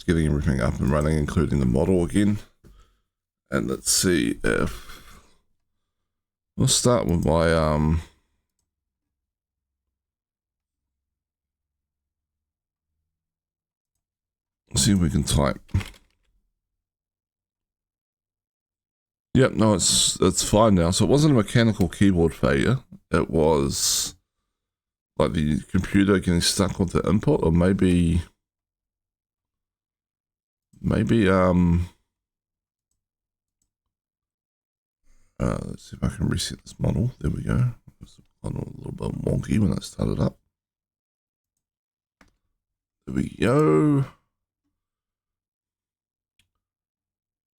just getting everything up and running, including the model again. And let's see if we'll start with my see if we can type. Yep, no, it's fine now. So it wasn't a mechanical keyboard failure. It was like the computer getting stuck with the input, or maybe let's see if I can reset this model. There we go. It was a little bit wonky when it started up. There we go.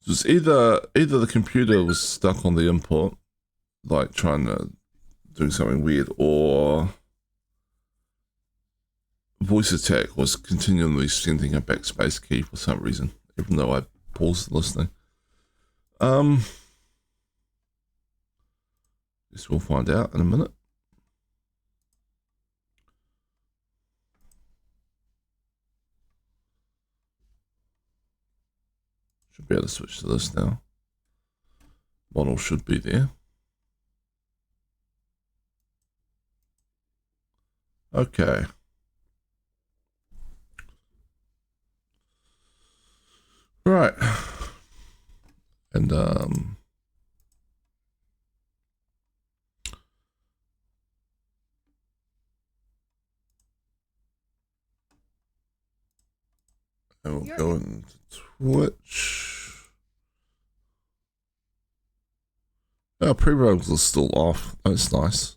So it's either the computer was stuck on the input, like trying to do something weird, or VoiceAttack was continually sending a backspace key for some reason, even though I paused listening. Guess we'll find out in a minute. Should be able to switch to this now. Model should be there. Okay. Right. And we'll go into Twitch. Oh, pre-rolls are still off. That's nice.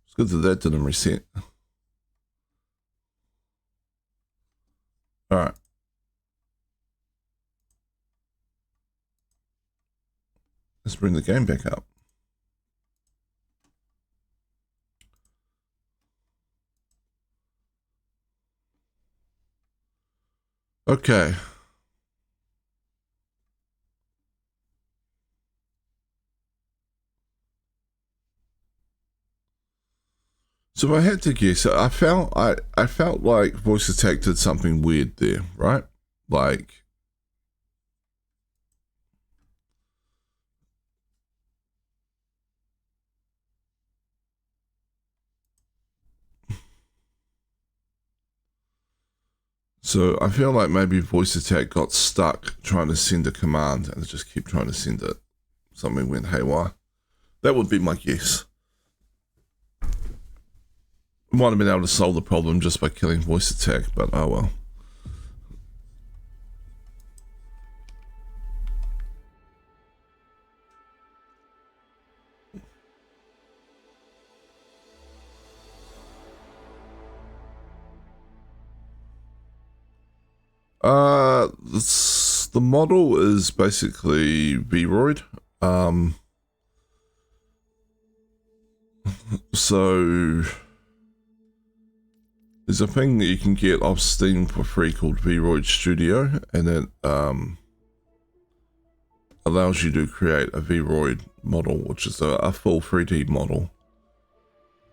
It's good that didn't reset. All right. Let's bring the game back up. Okay. So I had to guess. I felt like VoiceAttack did something weird there, right? Like, so I feel like maybe VoiceAttack got stuck trying to send a command and it just kept trying to send it. Something went haywire. That would be my guess. Might have been able to solve the problem just by killing VoiceAttack, but oh well. The model is basically Vroid. So there's a thing that you can get off Steam for free called Vroid Studio, and it allows you to create a Vroid model, which is a full 3D model.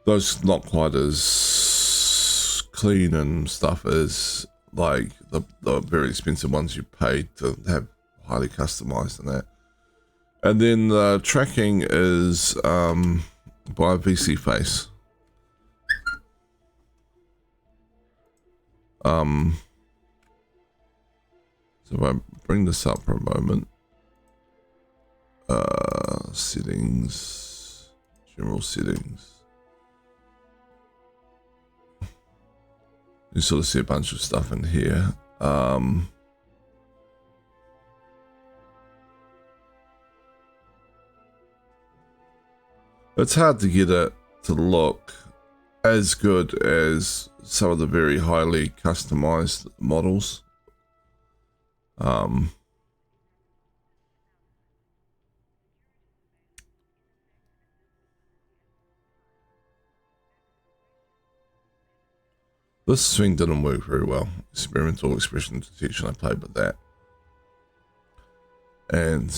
Though it's not quite as clean and stuff as like the very expensive ones you paid to have highly customized and that. And then the tracking is by VSeeFace. So if I bring this up for a moment, settings, general settings. You sort of see a bunch of stuff in here. It's hard to get it to look as good as some of the very highly customized models. This thing didn't work very well. Experimental expression detection, I played with that. And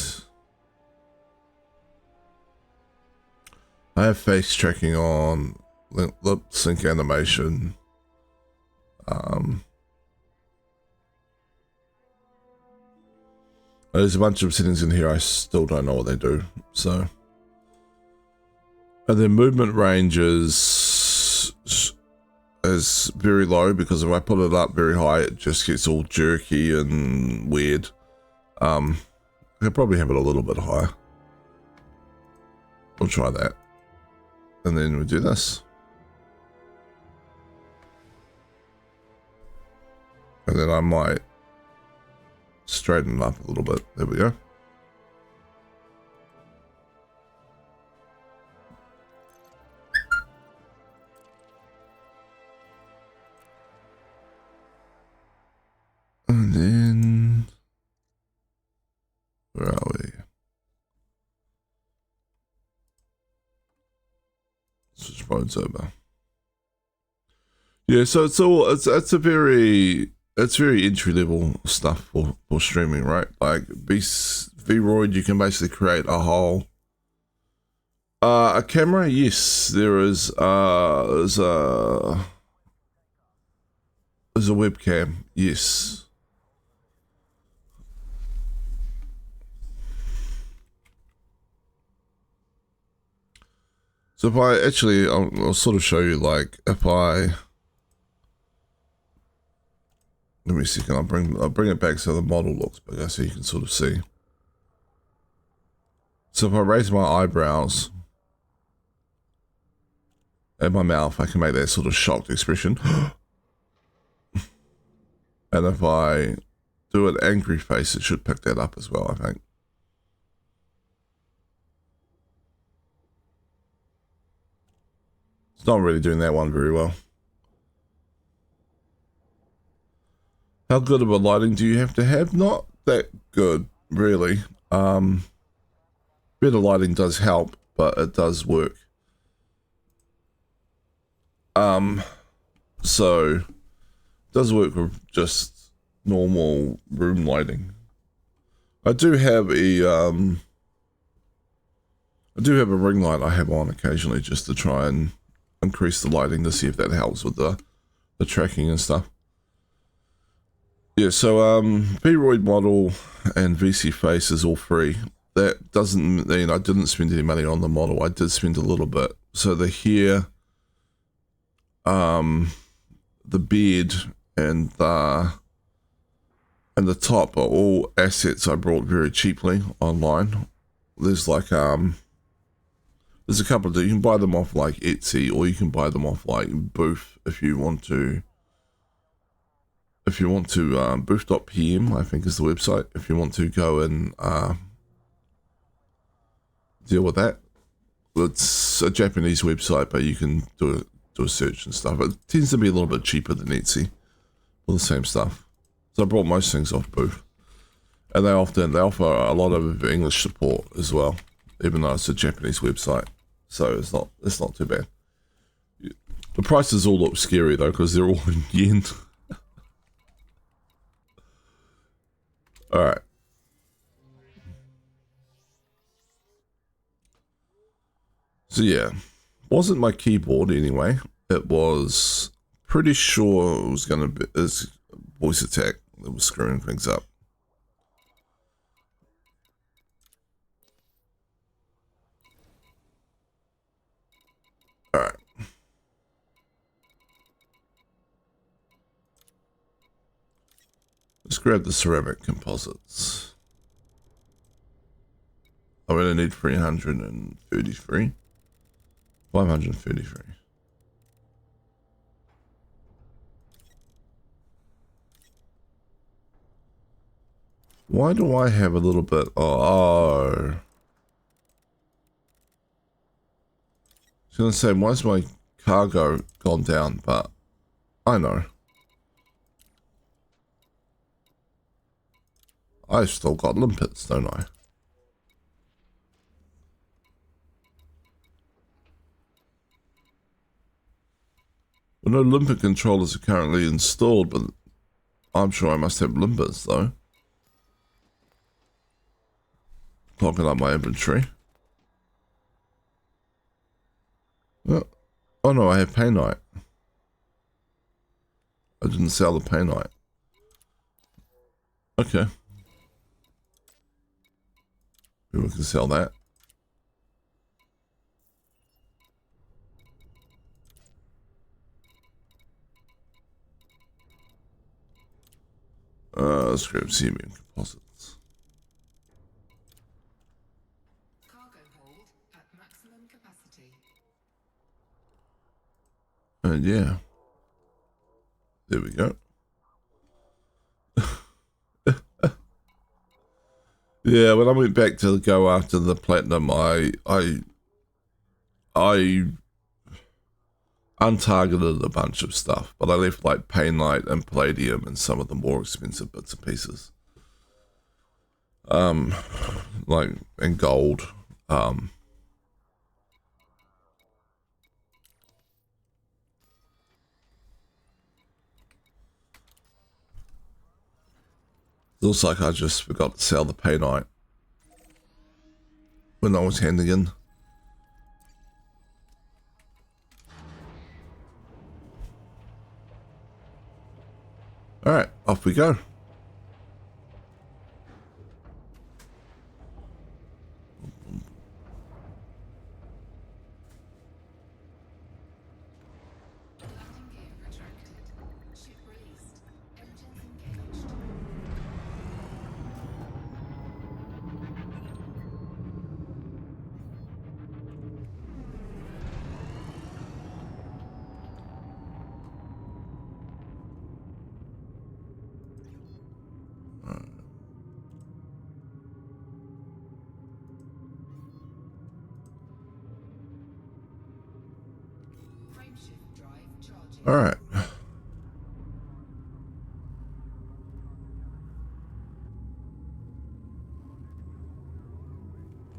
I have face tracking on, lip sync animation. There's a bunch of settings in here I still don't know what they do. So, and then movement range is very low because if I put it up very high, it just gets all jerky and weird. I could probably have it a little bit higher. We'll try that. And then we do this. And then I might straighten it up a little bit. There we go. And then, where are we? Switch modes over. Yeah, so it's very entry level stuff for streaming, right? Like VRoid, you can basically create a whole a camera. Yes, there's a webcam. Yes. So if I actually, I'll sort of show you, like, if I, let me see, I'll bring it back so the model looks bigger so you can sort of see. So if I raise my eyebrows and my mouth, I can make that sort of shocked expression. And if I do an angry face, it should pick that up as well, I think. It's not really doing that one very well. How good of a lighting do you have to have? Not that good, really. Better lighting does help, but it does work. So it does work with just normal room lighting. I do have a ring light I have on occasionally just to try and increase the lighting to see if that helps with the tracking and stuff. Yeah, so VRoid model and VC face is all free. That doesn't mean I didn't spend any money on the model. I did spend a little bit. So the hair, the beard, and the top are all assets I bought very cheaply online. There's like there's a couple of, you can buy them off like Etsy, or you can buy them off like Booth if you want to. Booth.pm, I think is the website. If you want to go and deal with that, it's a Japanese website, but you can do a search and stuff. It tends to be a little bit cheaper than Etsy for the same stuff. So I brought most things off Booth, and they offer a lot of English support as well, even though it's a Japanese website. So it's not too bad. The prices all look scary though because they're all in yen. All right. So yeah, wasn't my keyboard anyway. It was pretty sure it was gonna be it's voice attack that was screwing things up. All right. Let's grab the ceramic composites. I really need 333. 533. Why do I have a little bit? Oh. I was going to say, why's my cargo gone down? But I know. I've still got limpets, don't I? Well, no limpet controllers are currently installed, but I'm sure I must have limpets, though. Clocking up my inventory. Oh no, I have Painite. I didn't sell the Painite. Okay. We can sell that. Scrap cement composites. Cargo hold at maximum capacity. And yeah. There we go. Yeah, when I went back to go after the platinum, I untargeted a bunch of stuff, but I left like painlight and palladium and some of the more expensive bits and pieces. Like and gold. Looks like I just forgot to sell the painlight when I was handing in. Alright, off we go. Landing gear retracted. Ship released. Engines engaged. Frameshift drive charging. Alright.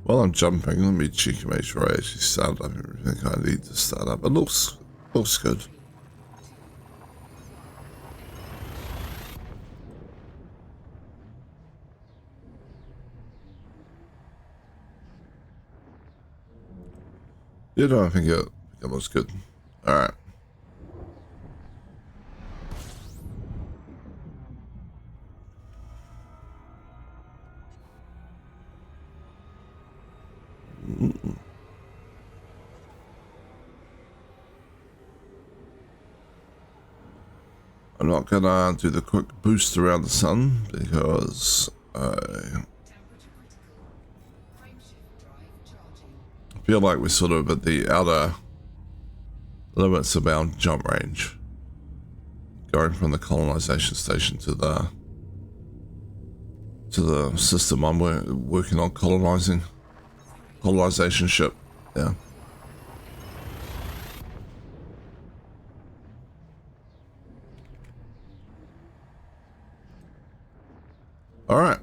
While I'm jumping, let me check and make sure I actually started up everything I need to start up. It looks good. Yeah, no, I think it looks good. Alright. I'm not gonna do the quick boost around the sun because Temperature critical. Frameshift drive charging. I feel like we're sort of at the outer limits of our jump range. Going from the colonization station to the system I'm working on colonization ship. Yeah. All right.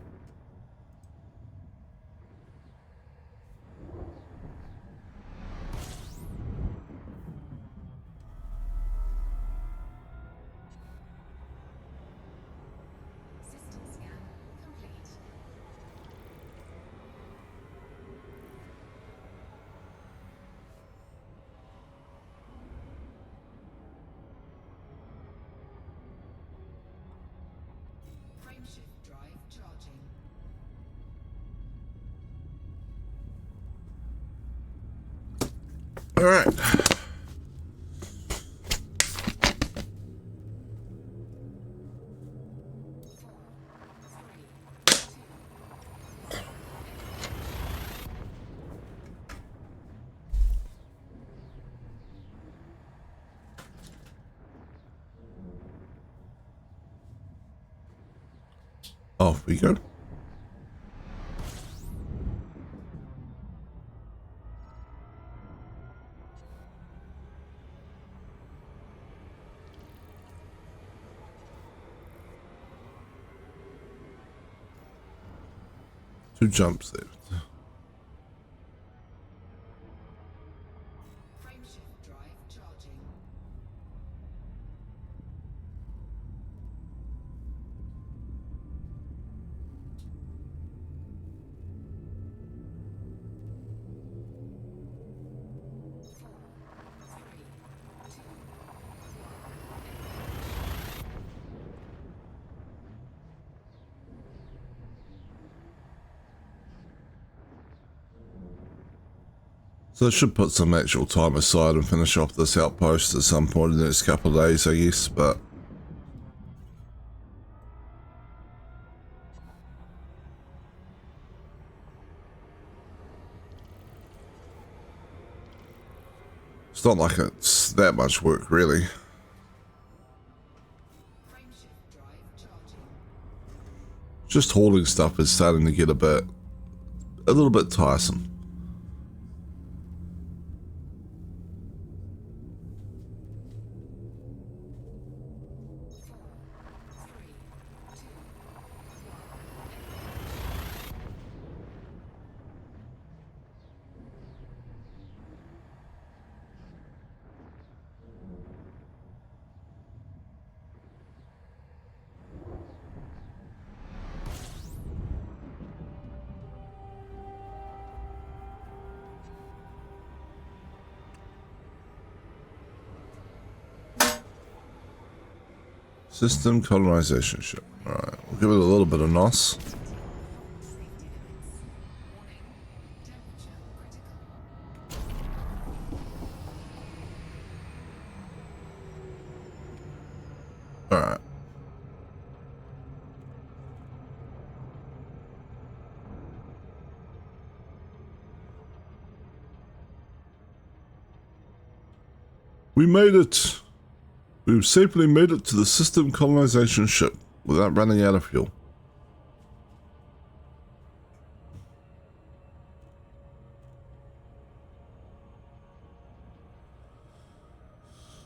System scan complete. Frameshift drive charging. All right. Off we go. Two jumps there. Frameshift drive charging. So I should put some actual time aside and finish off this outpost at some point in the next couple of days, I guess, but... It's not like it's that much work, really. Frameshift drive charging. Just hauling stuff is starting to get a little bit tiresome. System colonization ship. Alright, we'll give it a little bit of NOS. Safety limits. Warning. Temperature critical. Alright. We made it! We've safely made it to the system colonization ship without running out of fuel.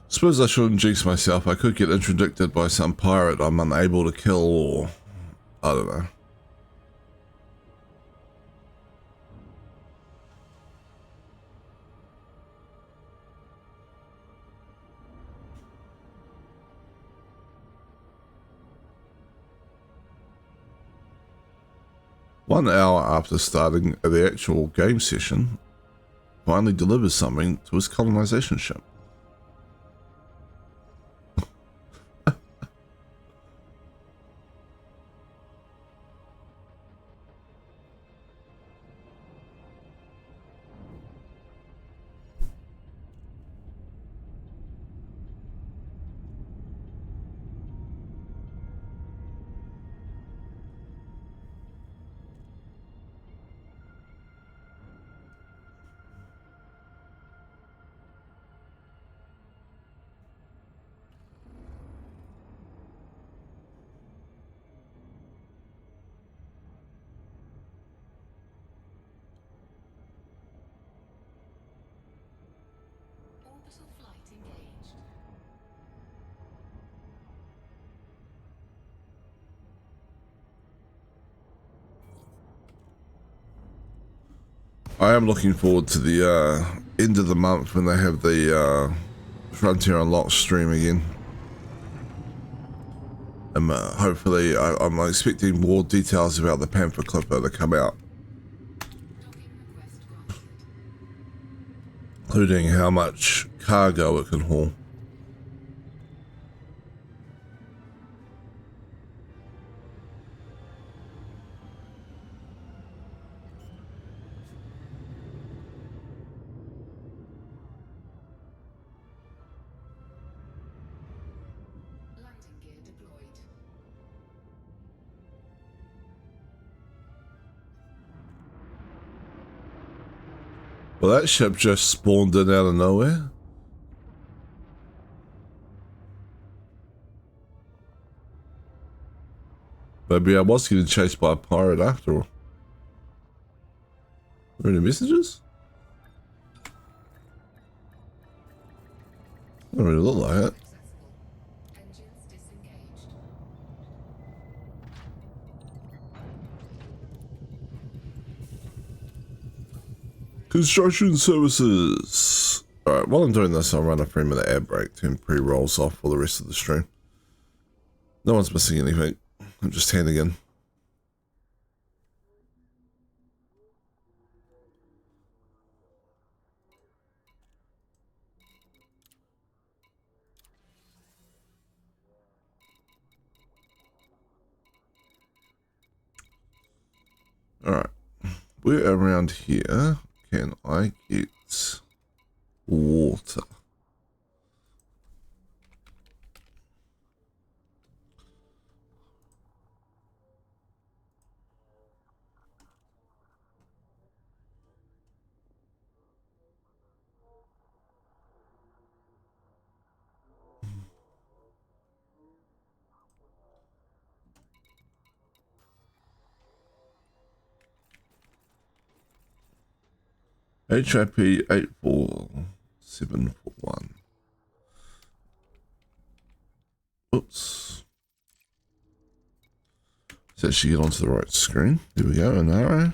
Suppose I shouldn't jinx myself. I could get interdicted by some pirate I'm unable to kill, or... I don't know. One hour after starting the actual game session, finally delivers something to his colonization ship. Orbital flight engaged. I am looking forward to the end of the month when they have the Frontier Unlocked stream again. And hopefully, I'm expecting more details about the Panther Clipper to come out, Docking request granted. including how much cargo it can haul. Landing gear deployed. Well, that ship just spawned in out of nowhere. Maybe I was getting chased by a pirate after all. Are there any messages? Don't really look like it. Successful. Engines disengaged. Construction services. Alright, while I'm doing this, I'll run a 3-minute ad break. 10 pre-rolls off for the rest of the stream. No one's missing anything. I'm just handing in. Alright. We're around here. can I get water? HIP 84741. Oops. Let's actually get onto the right screen. There we go, an arrow.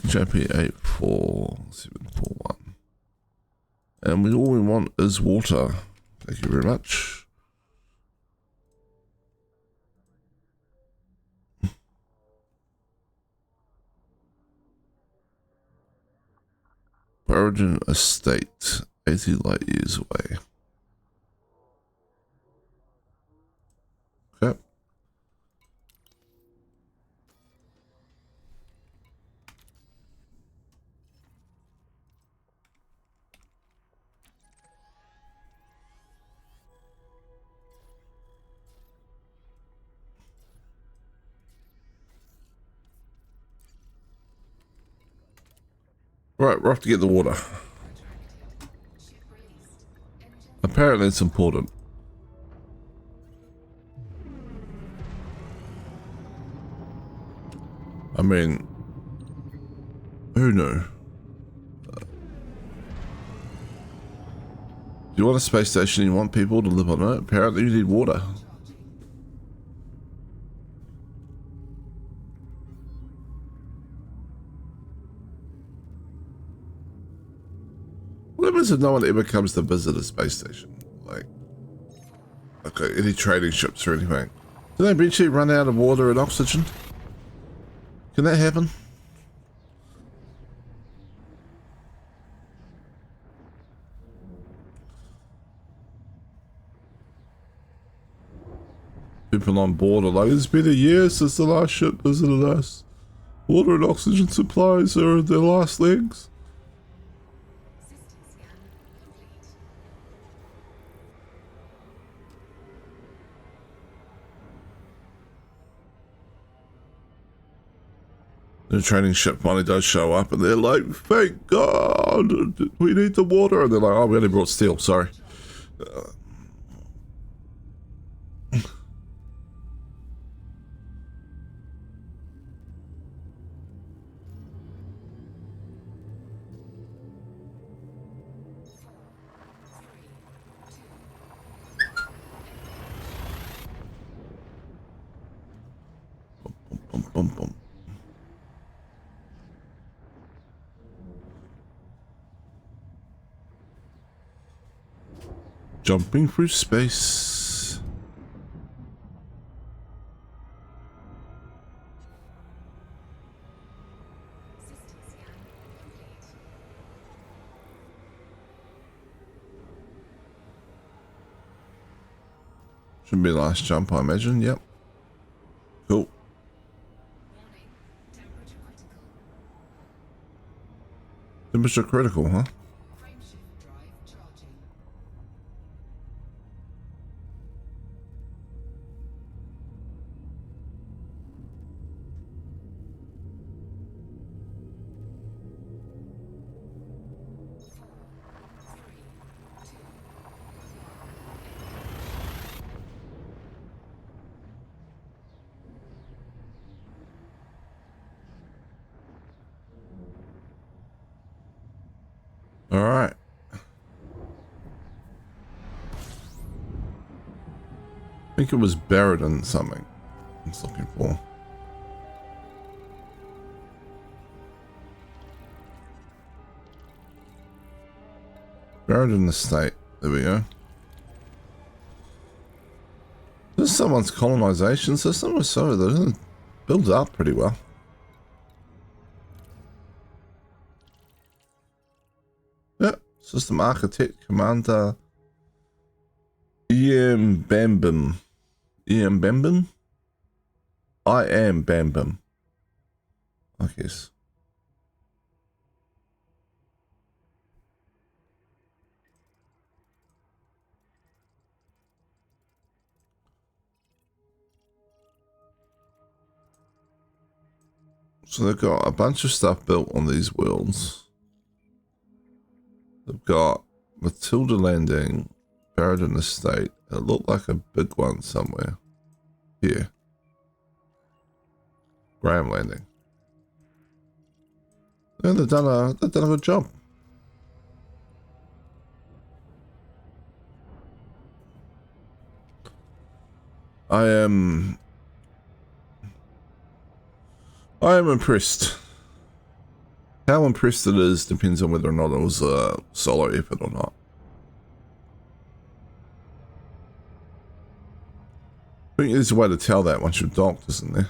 HIP 84741. And all we want is water. Thank you very much. Origin Estate, 80 light years away. Okay. Right, we're off to get the water. Retracted. Ship released. Engine Apparently it's important. I mean, who knew? You want a space station, you want people to live on it, apparently you need water. charging. What happens if no one ever comes to visit a space station? Like, okay, any trading ships or anything? Do they eventually run out of water and oxygen? Can that happen? People on board are like, it's been a year since the last ship visited us. Water and oxygen supplies are their last legs. System scan complete. The training ship finally does show up and they're like, thank God, we need the water. And they're like, oh, we only brought steel, sorry. Bum, bum, bum. Jumping through space. System scan complete. Should be the last jump, I imagine. Yep. Cool. Warning. Temperature critical. Temperature critical, huh? Frameshift drive charging. All right. I think it was buried in something. I was looking for. Buried in the state. There we go. This is someone's colonization system or so. That builds up pretty well. Yep. System architect, commander. Ian Bambin. Ian Bambin? I am Bam Bam, I guess. So they've got a bunch of stuff built on these worlds. They've got Matilda Landing, Barradon Estate. It looked like a big one somewhere. Here. Graham Landing. Yeah, they've done a good job. I am impressed. How impressed it is depends on whether or not it was a solo effort or not. I think there's a way to tell that once you're docked, isn't there?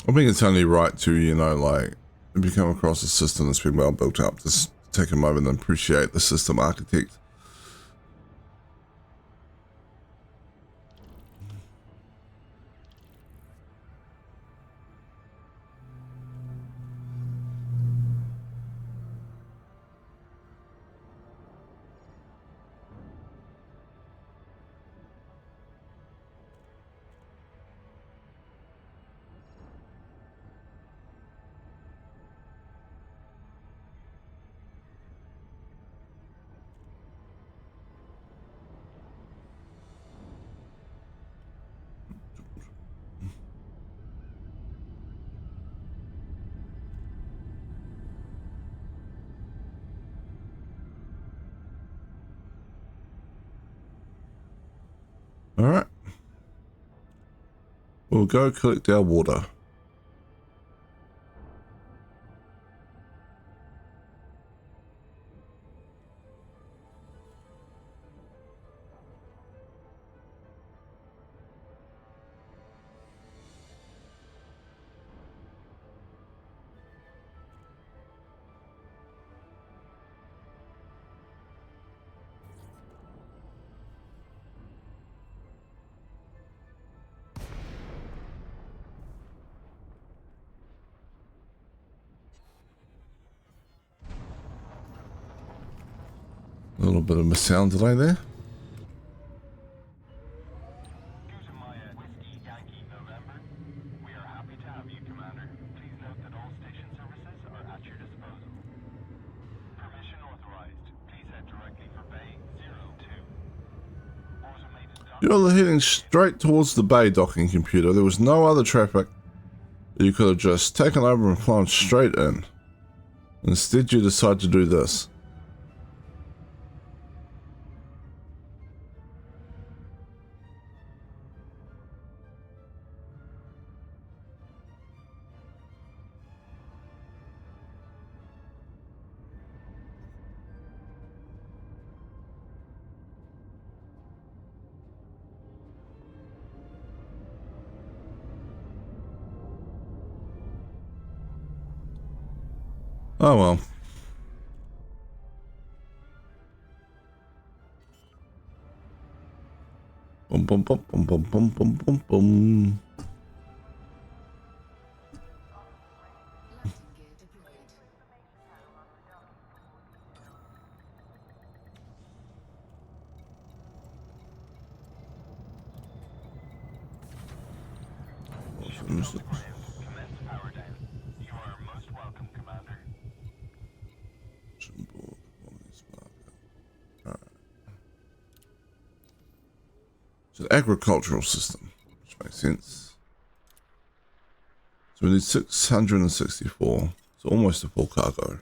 I think it's only right to, you know, like, if you come across a system that's been well built up, just take a moment and appreciate the system architect. All right. We'll go collect our water. A little bit of a sound delay there. You're heading straight towards the bay, docking computer. There was no other traffic. You could have just taken over and flown straight in. Instead, you decide to do this. Oh well. Boom, boom, boom, boom, boom, boom, boom, boom, boom. Landing gear deployed. Commence power down. You are most welcome, Commander. It's an agricultural system, which makes sense. So we need 664. So almost a full cargo.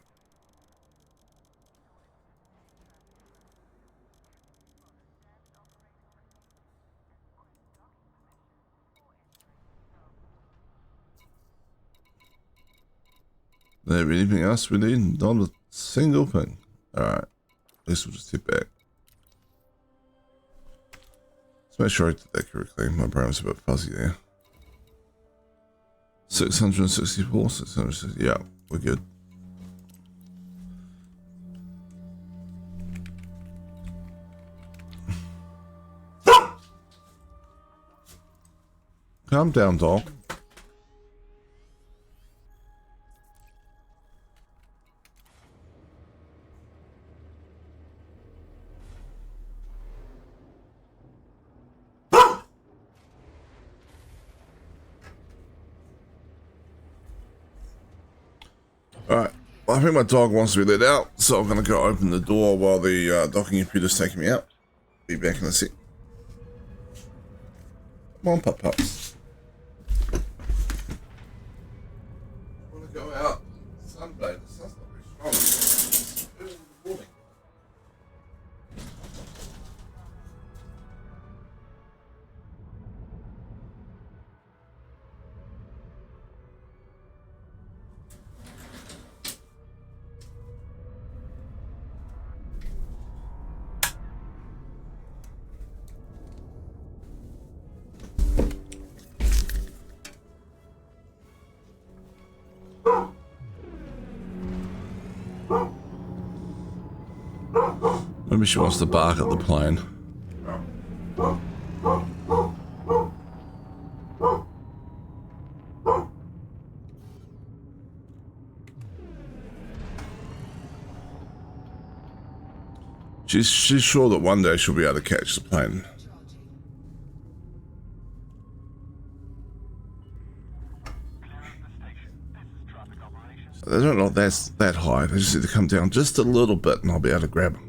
There anything else we need? Not a single thing. Alright. I guess we'll just hit back. Let's make sure I did that correctly. My brain was a bit fuzzy there. 664, 660. Yeah, we're good. Calm down, dog. Alright, well, I think my dog wants to be let out, so I'm going to go open the door while the docking computer's taking me out. Be back in a sec. Come on, pup-pups. I want to go out sunbathe. The sun's not very strong. It's early in the morning. Maybe she wants to bark at the plane. She's sure that one day she'll be able to catch the plane. They don't know that's that high. They just need to come down just a little bit and I'll be able to grab them.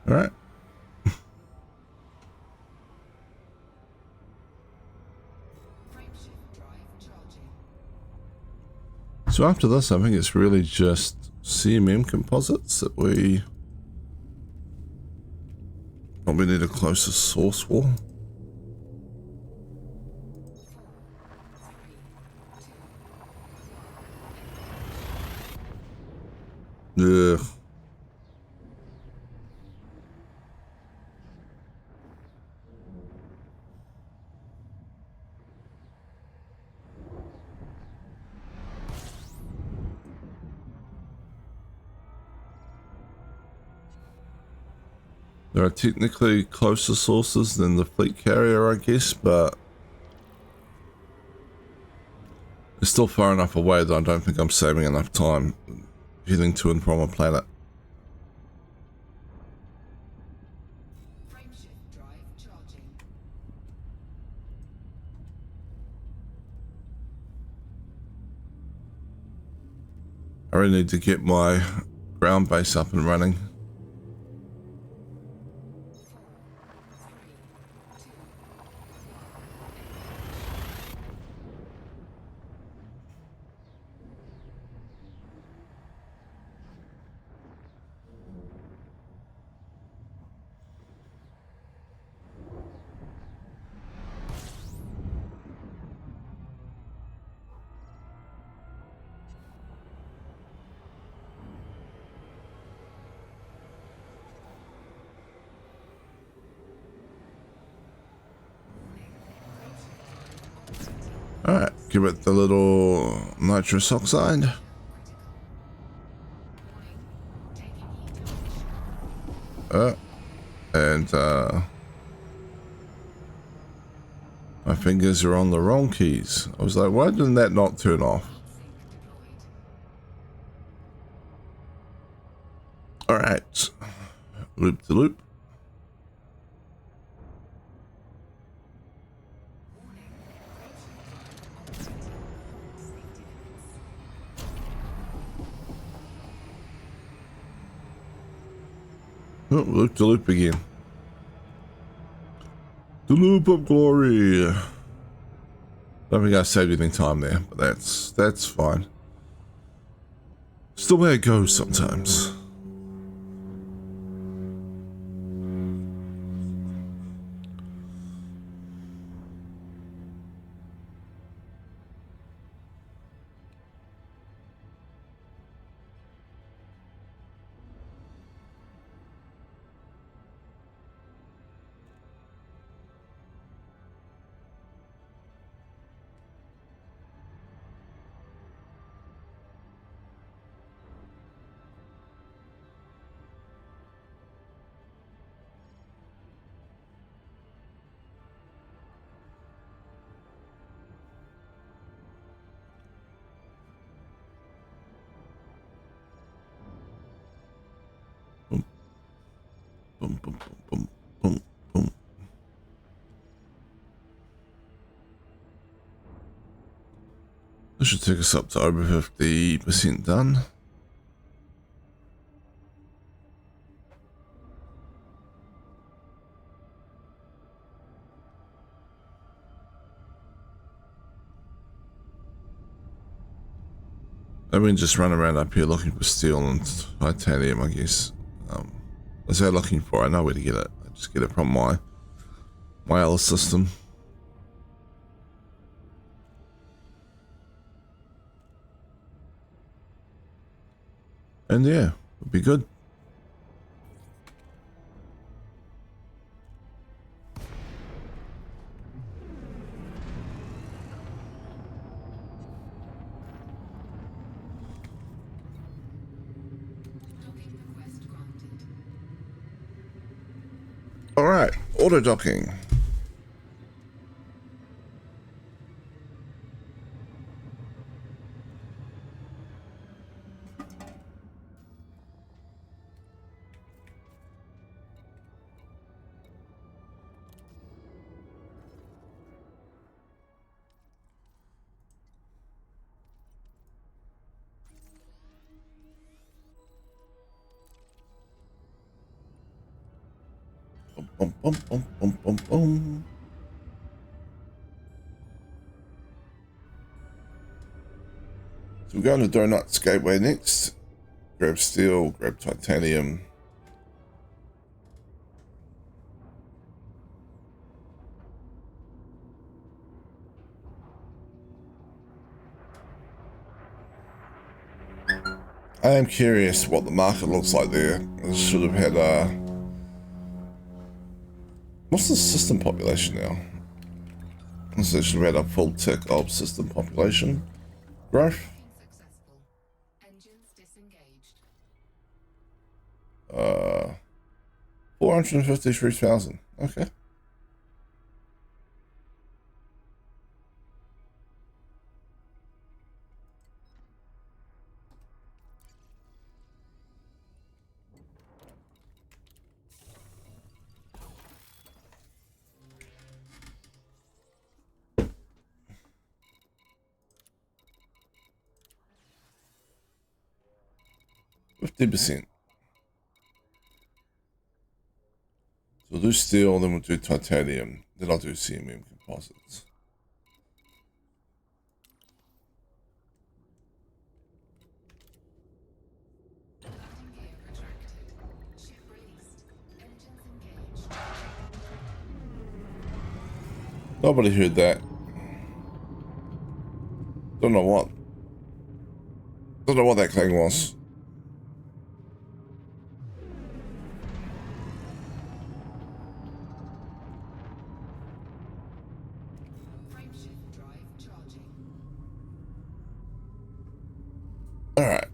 All right. Frameshift drive charging. So after this, I think it's really just CMM composites that we probably need a closer source wall. Ugh. There are technically closer sources than the fleet carrier, I guess, but it's still far enough away that I don't think I'm saving enough time heading to and from a planet. Frameshift drive charging. I really need to get my ground base up and running. Alright, give it the little nitrous oxide. And my fingers are on the wrong keys. I was like, why didn't that not turn off? Alright, loop to loop. Oh, look, the loop again. The loop of glory. Don't think I saved any time there, but that's fine. Still where it goes sometimes. Boom, boom, boom, boom, boom, boom. This should take us up to over 50% done. And we just run around up here looking for steel and titanium, I guess. I say looking for, I know where to get it. I just get it from my other system. And yeah, it'll be good. Docking request granted. Alright, auto docking. Boom, boom, boom, boom, boom, boom. So we're going to Donuts Gateway next. Grab steel, grab titanium. I am curious what the market looks like there. I should have had what's the system population now? So it should have had a full tick of system population growth. Docking successful. Engines disengaged. 453,000. Okay. %. So we'll do steel, then we'll do titanium, then I'll do CMM composites. Landing gear retracted. Ship released. Engines engaged. Nobody heard that. Don't know what. Don't know what that thing was. Frameshift drive charging. All right.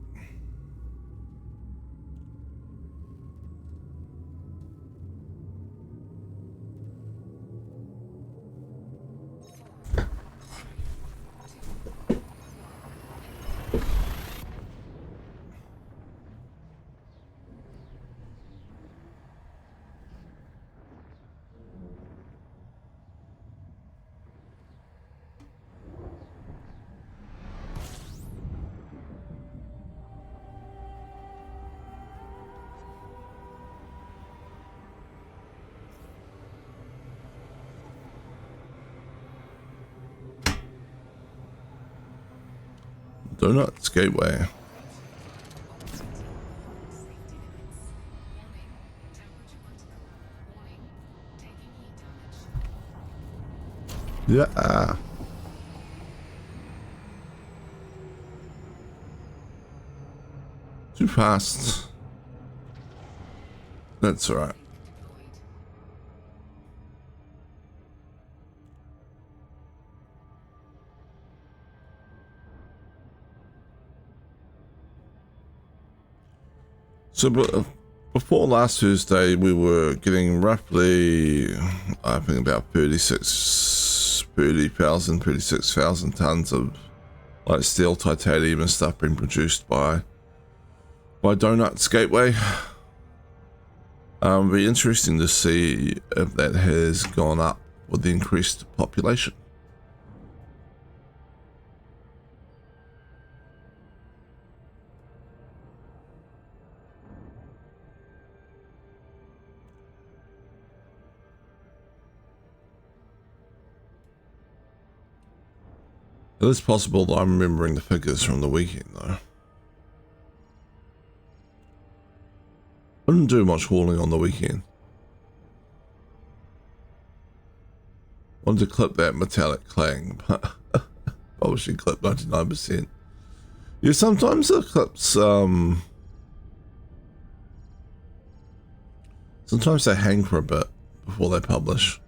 Donuts Gateway. Safety limits. Warning. Temperature critical. Warning. Taking heat damage. Yeah. Too fast. That's alright. Deployed. So, before last Tuesday, we were getting roughly, I think, about 36,000 tons of like steel, titanium, and stuff being produced by Donuts Gateway. Be interesting to see if that has gone up with the increased population. It is possible that I'm remembering the figures from the weekend, though. I didn't do much hauling on the weekend. Wanted to clip that metallic clang, but probably should clip 99%. Yeah, sometimes the clips, sometimes they hang for a bit before they publish.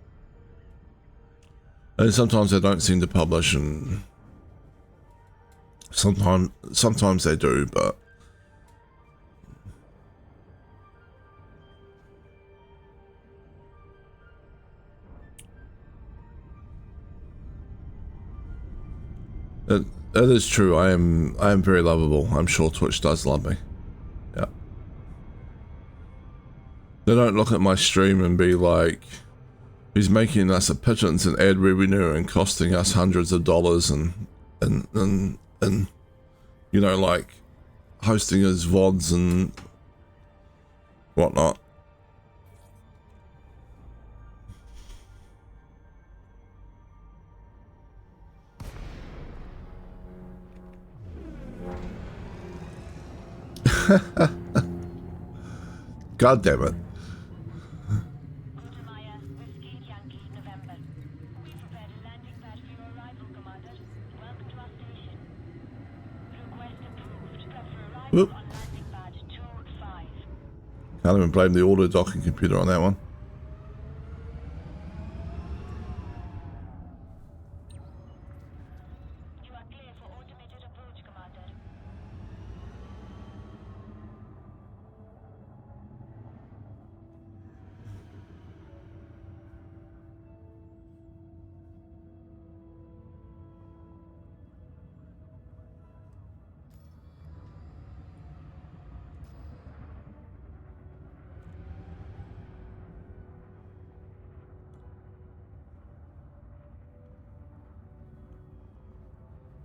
And sometimes they don't seem to publish, and sometimes they do, but it is true. I am very lovable. I'm sure Twitch does love me. Yeah. They don't look at my stream and be like, he's making us a pittance in ad revenue and costing us hundreds of dollars and you know, like hosting his VODs and whatnot. God damn it. Untermeyer, Whiskey Yankee, November. We prepared a landing pad for your arrival, Commander. Welcome to our station. Request approved. Prefer arrival Whoop. on landing pad 2-5. Can't even blame the auto docking computer on that one. You are clear for automated approach, Commander.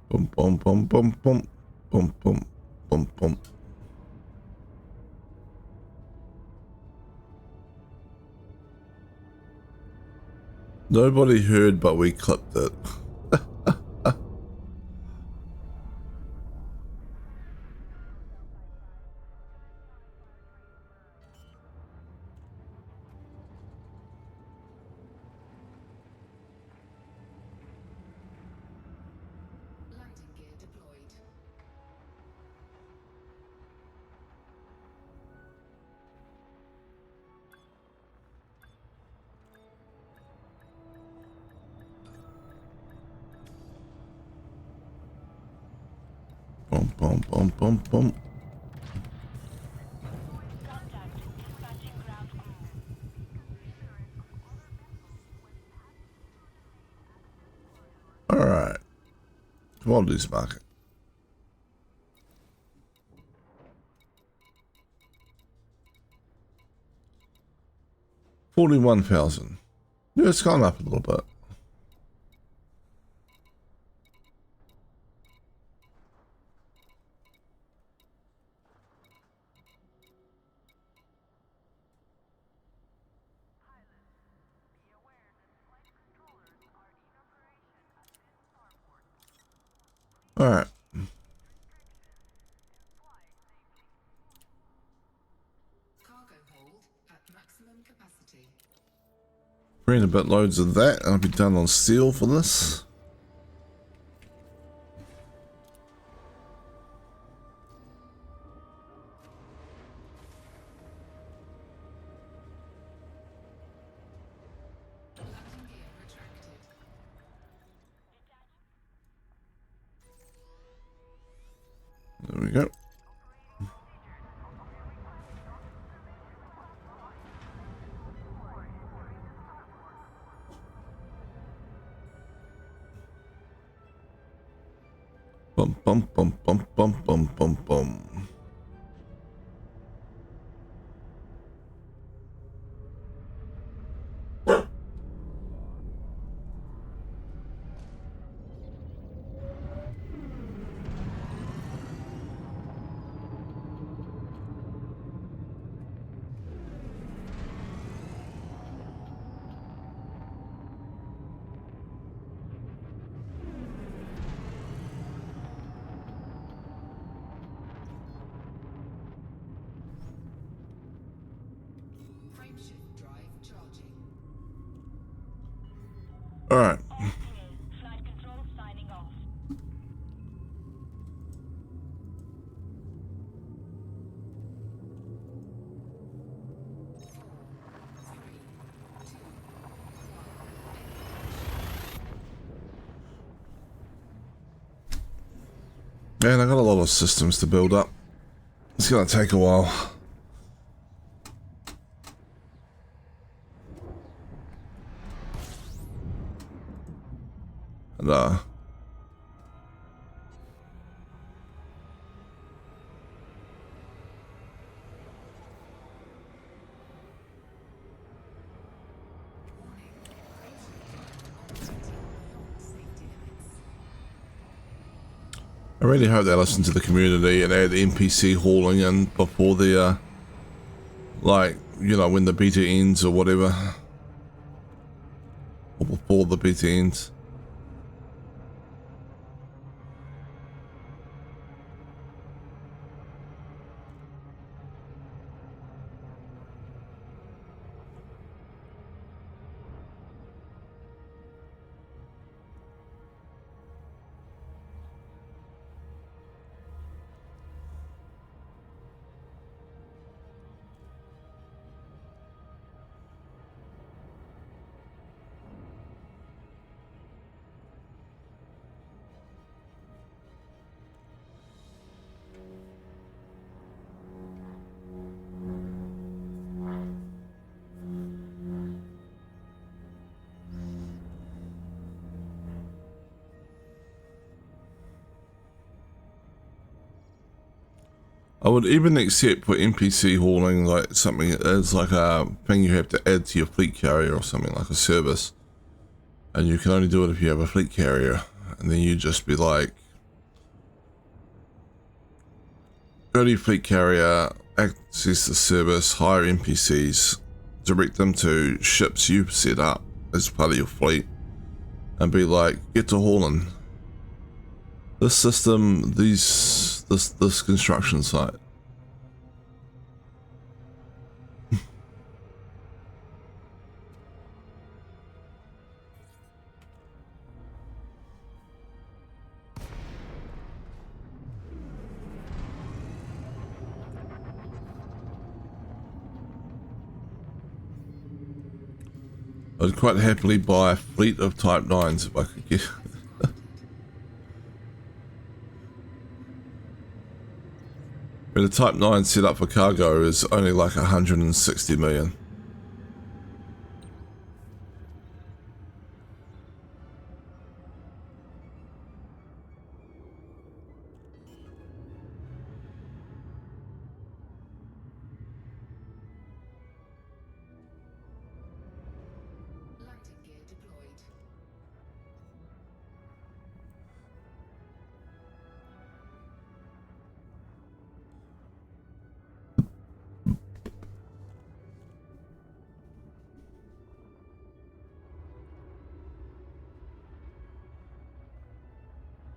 Boom, boom, boom, boom, boom, boom, boom, boom, boom. Nobody heard, but we clipped it. Landing gear deployed. Boom, boom, boom, boom, boom. Contact. Dispatching ground crew. All right. Commodities market. 41,000. Yeah, it's gone up a little bit. All right. maximum capacity. 3 and a bit loads of that, and I'll be done on steel for this. Landing gear retracted. There we go. Bum bum bum bum bum bum bum bum. Frameshift drive charging. All right. STA, flight control signing off. Man, I got a lot of systems to build up. It's gonna take a while. And Warning. Frameshift drive operating beyond safety limits. I really hope they listen to the community and add NPC hauling in before the, like, you know, when the beta ends or whatever. Or before the beta ends. I would even accept for NPC hauling like something as like a thing you have to add to your fleet carrier or something, like a service. And you can only do it if you have a fleet carrier. And then you just be like, go to your fleet carrier, access the service, hire NPCs, direct them to ships you've set up as part of your fleet, and be like, get to hauling. This system, this construction site. I'd quite happily buy a fleet of Type 9s if I could get. But a Type 9 set up for cargo is only like 160 million. Landing gear deployed.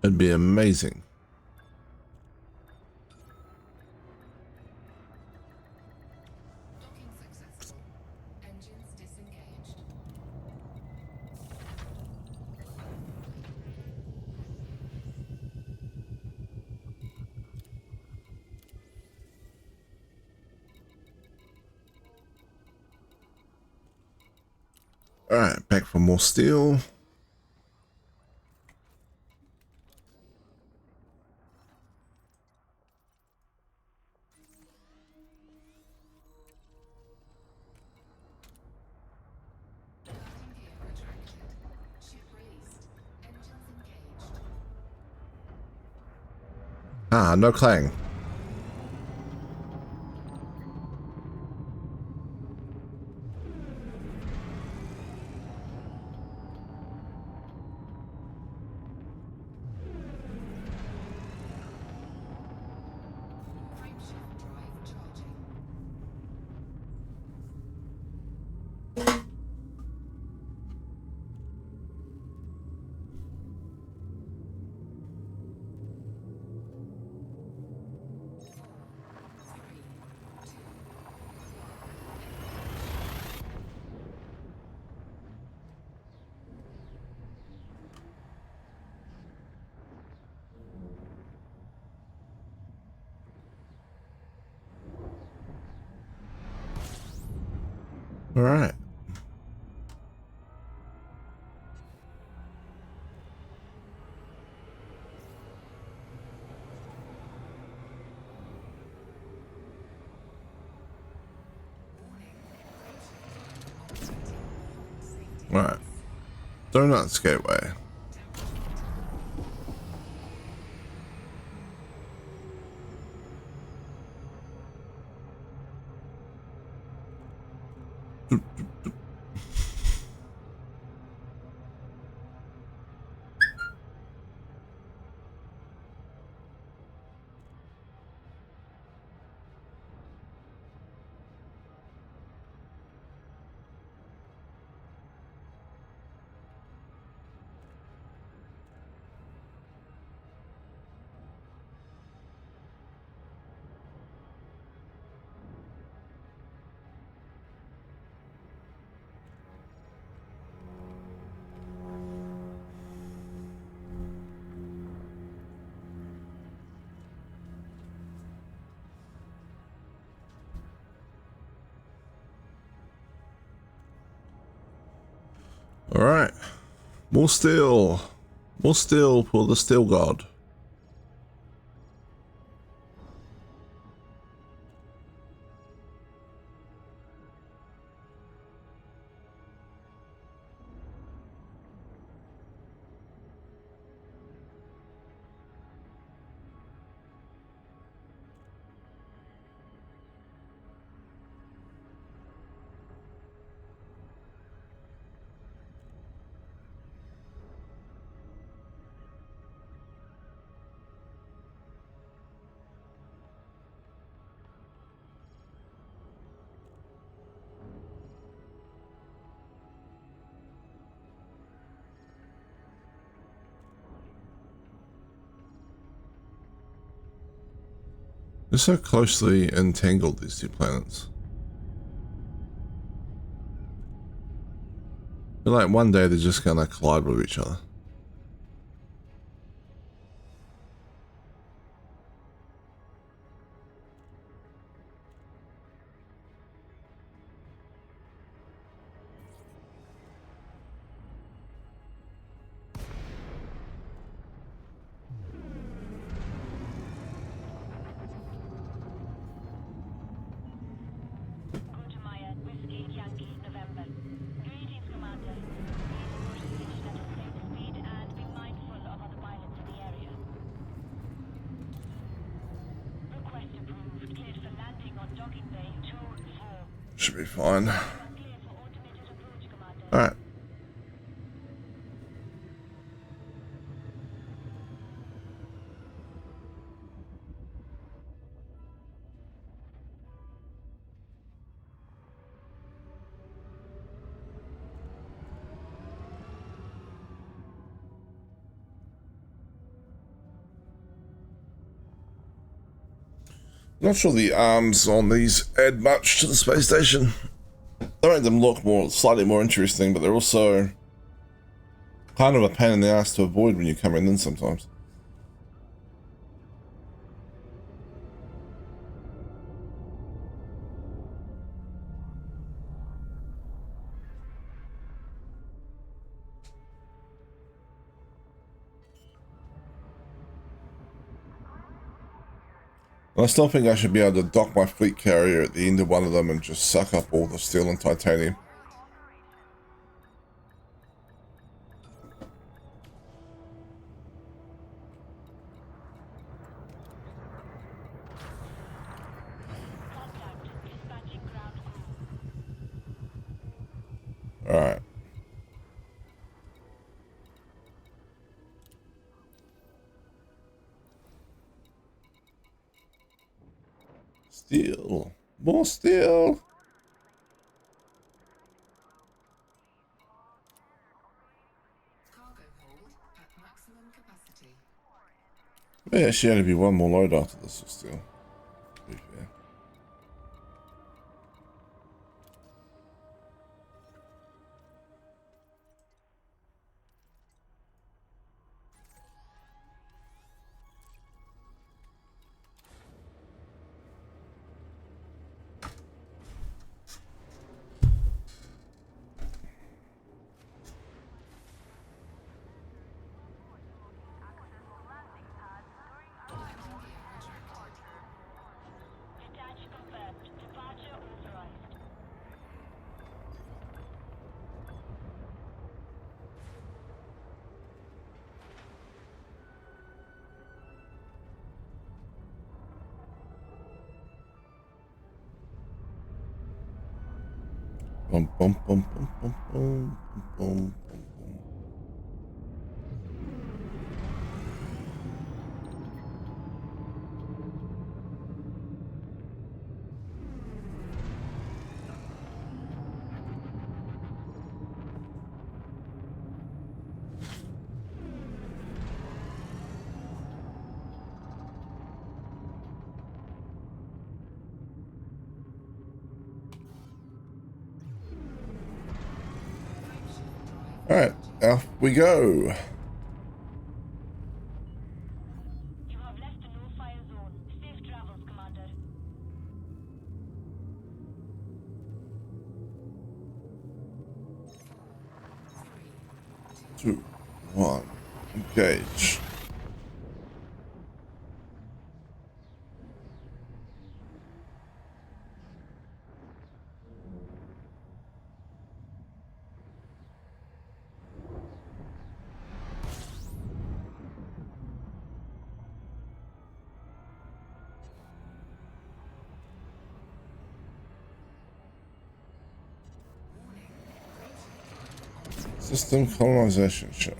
It'd be amazing. Docking successful. Alright, back for more steel. Landing gear retracted. Ship released. Engines engaged. Ah, no clang. Frameshift drive charging. Alright. Alright. Donuts Gateway. Alright. More steel. More steel for the steel god. They're so closely entangled, these two planets. They're like one day they're just gonna collide with each other. Gutemaya, Whiskey Yankee, November. Greetings, Commander. Please approach the station at a safe speed and be mindful of other pilots in the area. Request approved. Cleared for landing on docking bay 2-4. Should be fine. You are clear for automated approach, Commander. Alright. Not sure the arms on these add much to the space station. They make them look slightly more interesting, but they're also kind of a pain in the ass to avoid when you're coming in sometimes. I still think I should be able to dock my fleet carrier at the end of one of them and just suck up all the steel and titanium. Contact. Dispatching ground crew. Alright. Steel. More steel. Cargo hold at maximum capacity. May actually only be one more load after this for steel. To be fair. Detach confirmed. Departure authorized. Bum, bum, bum, bum, bum, bum, bum, bum, bum. Alright, off we go. You have left the no-fire zone. Safe travels, Commander. 2, 1, engage. System colonization ship.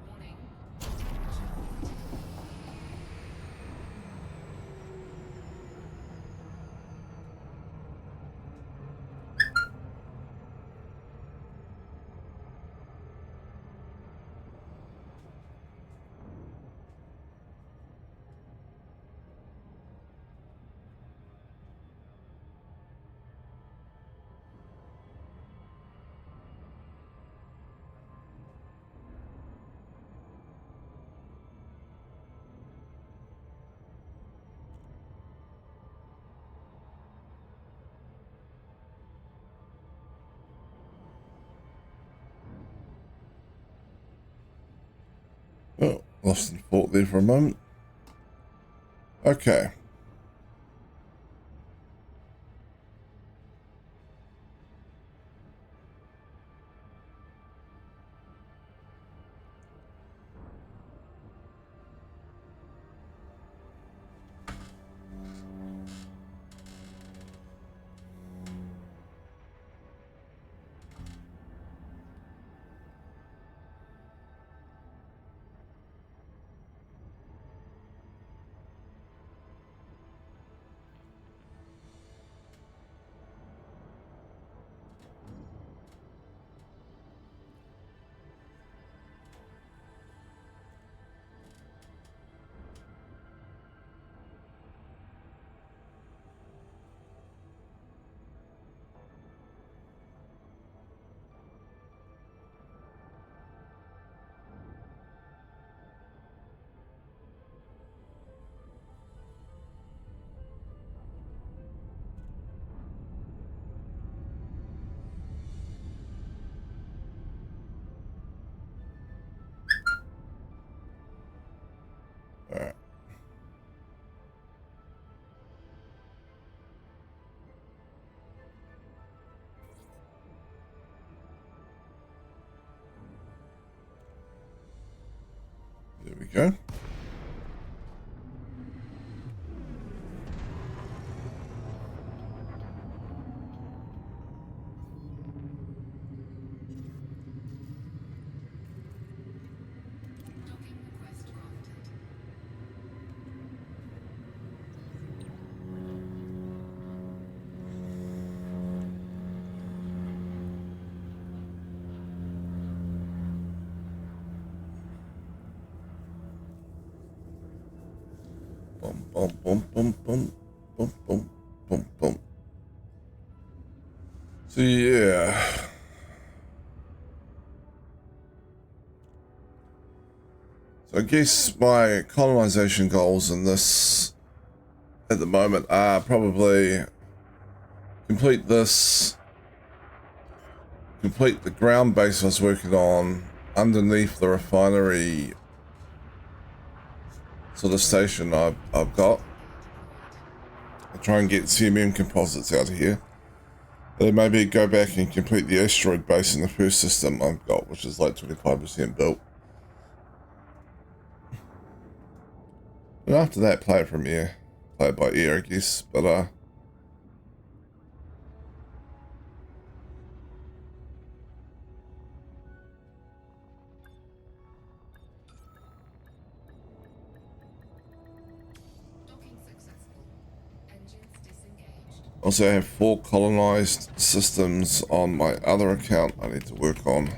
Warning. Oh, lost in thought there for a moment. Okay. go. Docking request granted. Boom, boom, boom, boom, boom, boom, boom, boom, boom. So yeah. So I guess my colonization goals in this at the moment are probably complete this, complete the ground base I was working on underneath the refinery sort of station I've got. I'll try and get CMM composites out of here. Then maybe go back and complete the asteroid base in the first system I've got, which is like 25% built. And after that, play it from ear. Play it by ear, I guess. But, Docking successful. Engines disengaged. also I have 4 colonized systems on my other account I need to work on.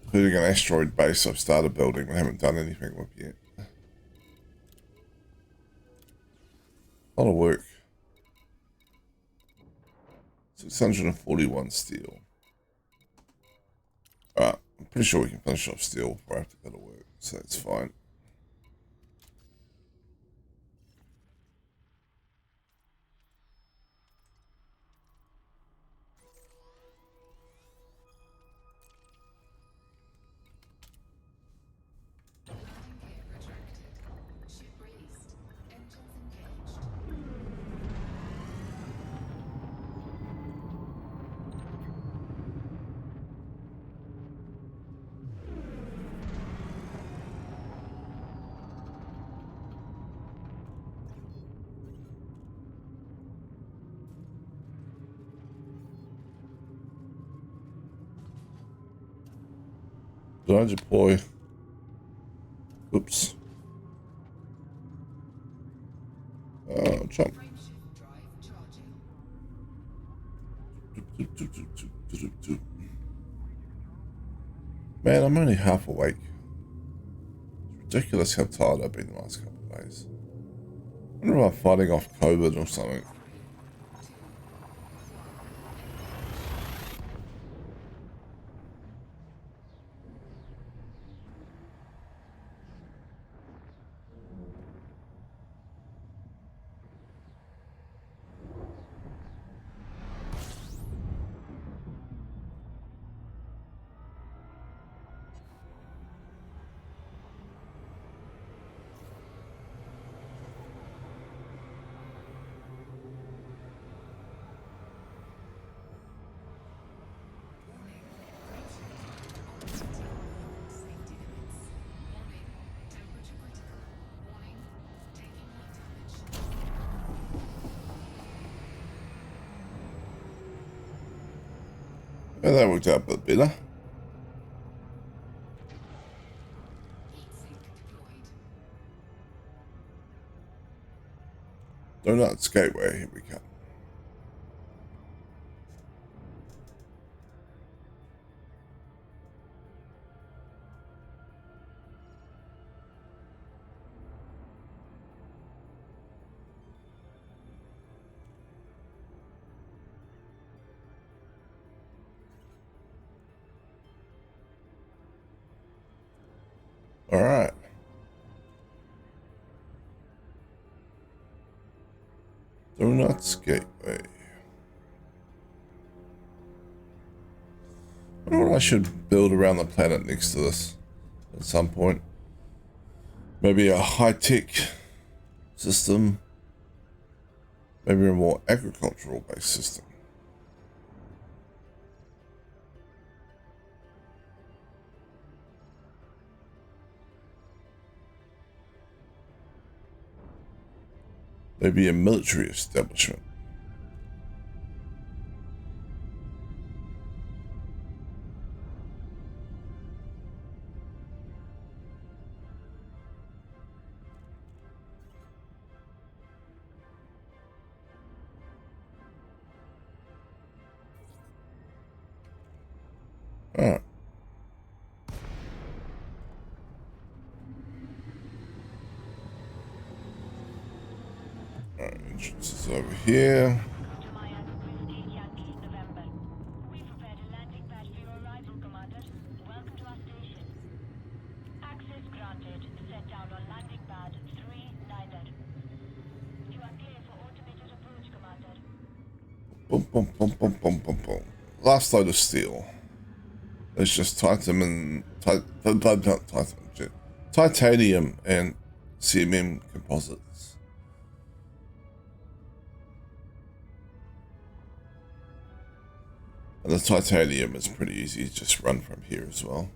Including an asteroid base I've started building but haven't done anything with yet. A lot of work. 641 steel. Alright, I'm pretty sure we can finish off steel before I have to go to work, so that's fine. Landing gear retracted. Ship released. Engines engaged. Did I deploy? Oops. Jump. Frameshift drive charging. Man, I'm only half awake. It's ridiculous how tired I've been the last couple of days. I wonder if I'm fighting off COVID or something. Warning. Altitude beyond safety limits. Warning. Temperature critical. Warning. Taking heat damage. Yeah, that worked out a bit better. Heat sink deployed. Donuts Gateway, here we come. All right. Donuts Gateway. I wonder what I should build around the planet next to this at some point. Maybe a high-tech system. Maybe a more agricultural-based system. Maybe a military establishment. Alright. Alright, entrance is over here. To Mayan Whiskey Yankee November. We've prepared a landing pad for your arrival, Commander. Welcome to our station. Access granted. Set down on landing pad 3-9er. You are clear for automated approach, Commander. Boom, boom, boom, boom, boom, boom, boom. Last load of steel. It's just titanium and CMM composites. And the titanium is pretty easy to just run from here as well.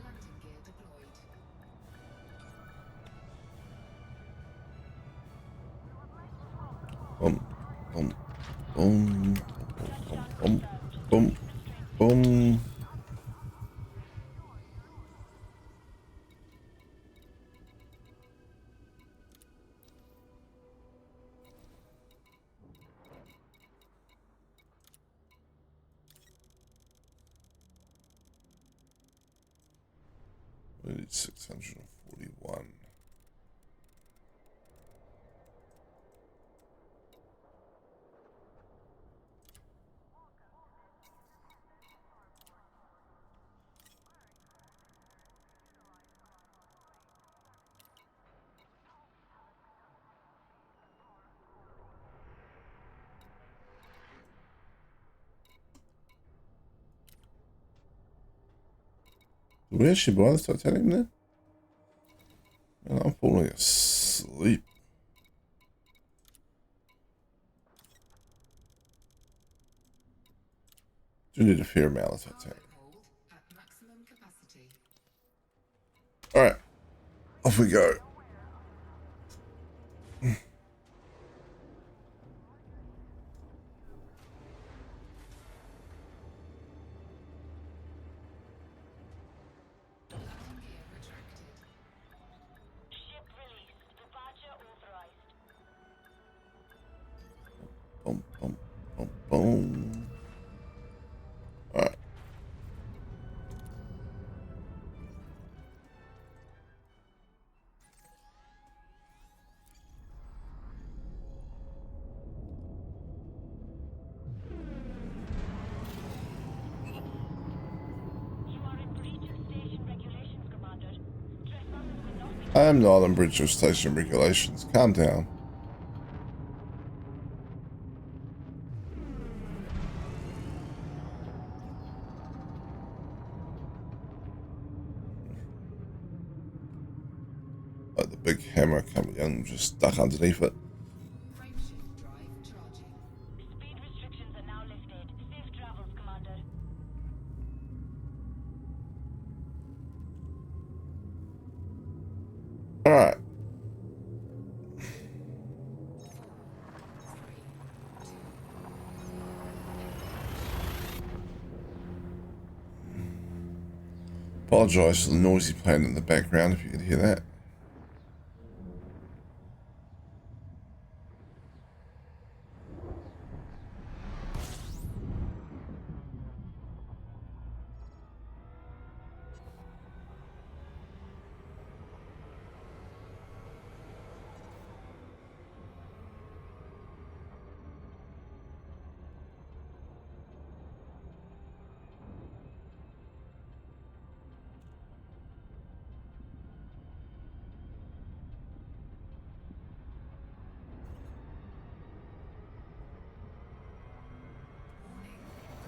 Landing gear deployed. Boom, boom, boom, boom, boom, boom, boom. We need 641. Did we actually buy the titanium then? Man, I'm falling asleep. Do need a fair amount of titanium. Hold at maximum capacity. Alright. Off we go. Landing gear retracted. Ship released. Departure authorized. Boom, boom, boom, boom. Alright. You are in breach of station regulations, Commander. Trespassers will not be... I am not on bridge of station regulations. Calm down. Like the big hammer coming in, just stuck underneath it. Frameshift drive charging. Speed restrictions are now lifted. Safe travels, Commander. Alright. 4, 3, 2. Apologise for the noisy playing in the background if you could hear that.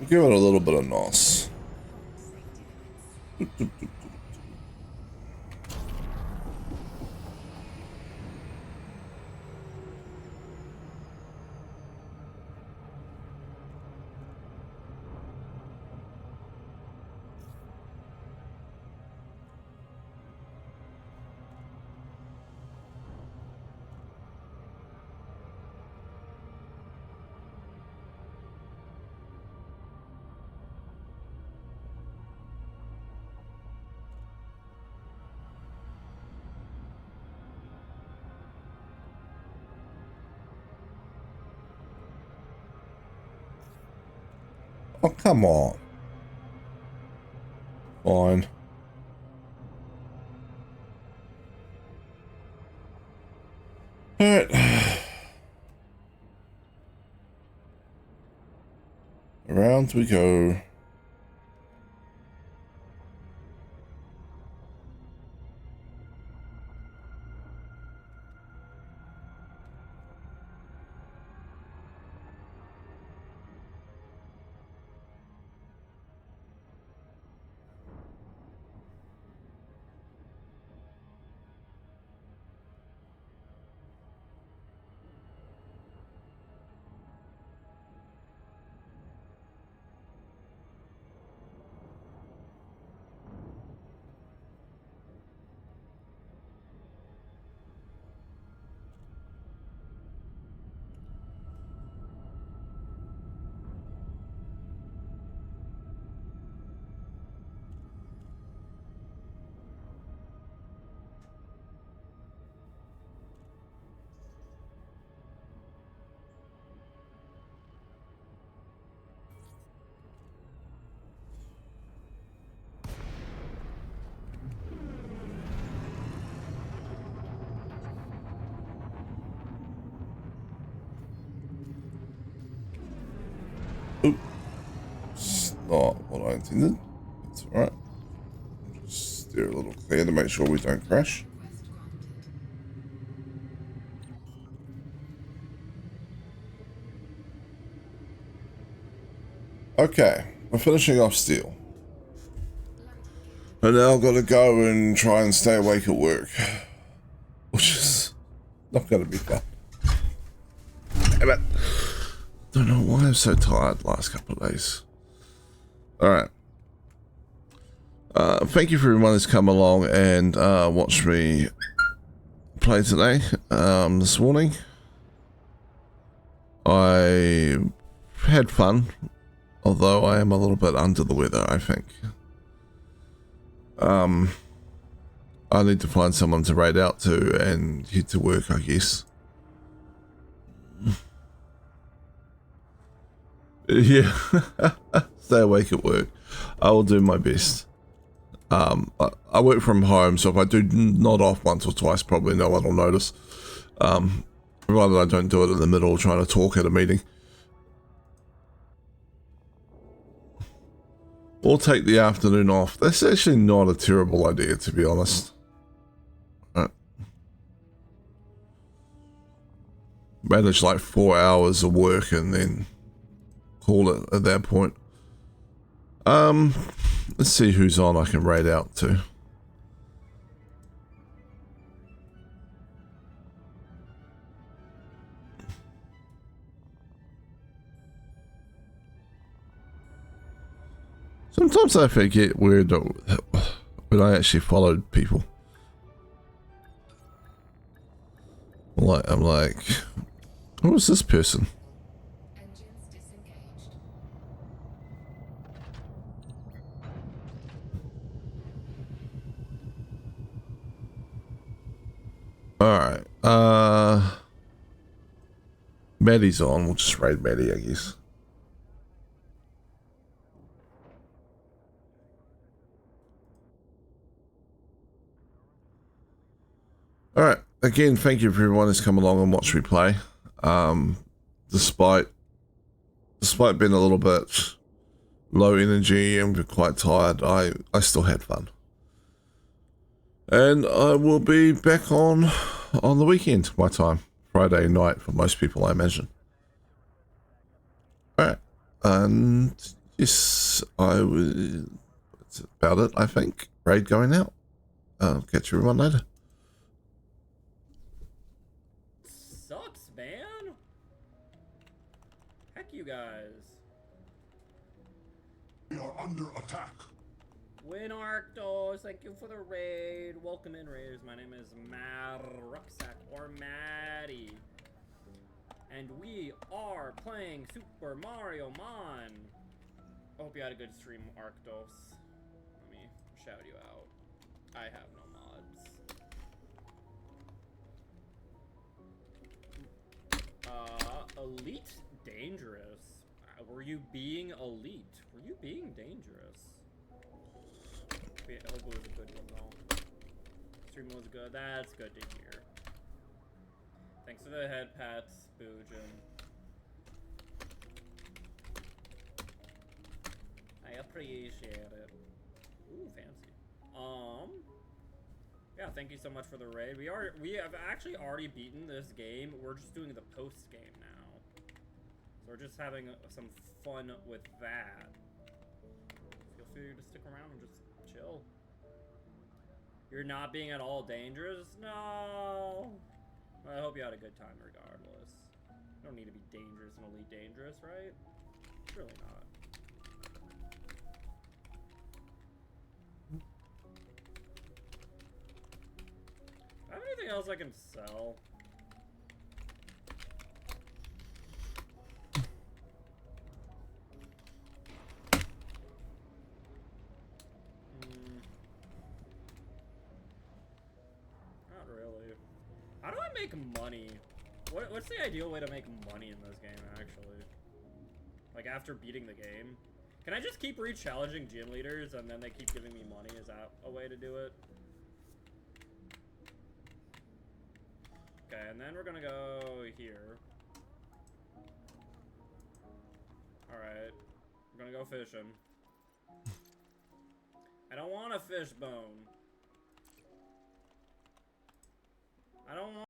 Give it a little bit of NOS. Safety limits. Oh, come on. Fine. Alright. Around we go. It's not what I intended. That's alright. Just steer a little clear to make sure we don't crash. Request granted. Okay, we're finishing off steel. And now I've got to go and try and stay awake at work. Which is not going to be fun. Damn it. Don't know why I'm so tired the last couple of days. Alright. Thank you for everyone who's come along and watched me play today. This morning. I had fun. Although I am a little bit under the weather, I think. I need to find someone to raid out to and head to work, I guess. Yeah. Stay awake at work. I will do my best. I work from home, so if I do nod off once or twice, probably no one will notice. Provided I don't do it in the middle trying to talk at a meeting. Or take the afternoon off. That's actually not a terrible idea, to be honest. Manage like 4 hours of work and then call it at that point. Let's see who's on I can raid out to. Sometimes I forget when I actually followed people. I'm like, who is this person? Engines disengaged. Alright, Maddie's on, we'll just raid Maddie, I guess. Alright, again, thank you for everyone who's come along and watched me play. Despite being a little bit low energy and quite tired, I still had fun. And I will be back on the weekend, my time. Friday night for most people, I imagine. Alright, and yes, I will... that's about it, I think. Raid going out. I'll catch everyone later. Sucks, man. Heck, you guys. We are under attack. Win Arctos, thank you for the raid. Welcome in, raiders. My name is Rucksack or Maddie. And we are playing Super Mario Mon. I hope you had a good stream, Arctos. Let me shout you out. I have no mods. Elite Dangerous. Were you being elite? Were you being dangerous? I hope it was a good one, though. Stream was good. That's good to hear. Thanks for the head pats, Boojin. I appreciate it. Ooh, fancy. Yeah, thank you so much for the raid. We have actually already beaten this game. We're just doing the post game now. So we're just having some fun with that. Feel free to stick around and just chill. You're not being at all dangerous? No. I hope you had a good time regardless. You don't need to be dangerous and elite dangerous, right? Really not. Do I have anything else I can sell? Not really. How do I make money? What's the ideal way to make money in this game, actually? Like, after beating the game? Can I just keep re-challenging gym leaders and then they keep giving me money? Is that a way to do it? Okay, and then we're gonna go here. Alright. We're gonna go fishing. I don't want a fish bone. I don't want